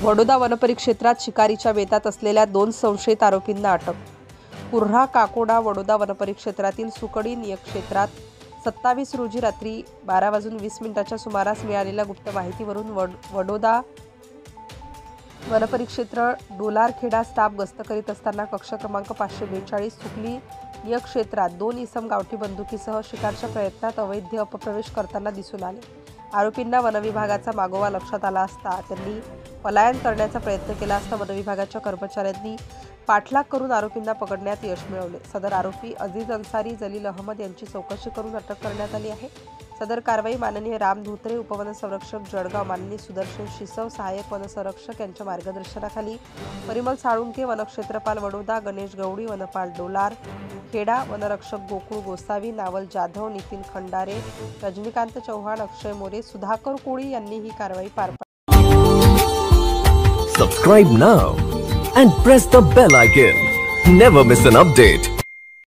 वडोदा वनपरिक्षेत्रात शिकारीच्या बेतात असलेल्या 2 संशयित आरोपींना अटक। कुर्हा काकोडा वडोदा वनपरिक्षेत्रातील सुकडी नियक्षेत्रात 27 रोजी रात्री 12:20 सुमारास मिळालेल्या गुप्त माहितीवरून वडोदा वनपरिक्षेत्र डोलारखेडा स्टाफ गस्त करीत असताना कक्ष क्रमांक 542 सुकली नियक्षेत्रात 2 इसम गावठी बंदुकीसह शिकारच्या प्रयत्नात अवैध अपप्रवेश करताना दिसून आले। आरोपींना वनविभागाचा मागोवा लक्षात आला असता त्यांनी पलायन करण्याचा प्रयत्न केला असता वनविभागाच्या कर्मचाऱ्यांनी पाठलाग करून आरोपींना पकडण्यात यश मिळवले। सदर आरोपी अजीज अन्सारी, जलील अहमद यांची चौकशी करून अटक करण्यात आली आहे। सदर कारवाई माननीय राम धोत्रे, उपवन संरक्षक जळगाव, माननीय सुदर्शन शिसव, सहाय्यक वन संरक्षक यांच्या मार्गदर्शनाखाली परिमल साळुंके, वनक्षेत्रपाल वडोदा, गणेश गवडी, वनपाल डोलार खेडा, वनरक्षक गोकुळ गोसावी, नावल जाधव, नितीन खंडारे, रजनीकांत चौहान, अक्षय मोरे, सुधाकर कोळी यांनी ही कारवाई पार पाडली। Subscribe now and press the bell icon. Never miss an update.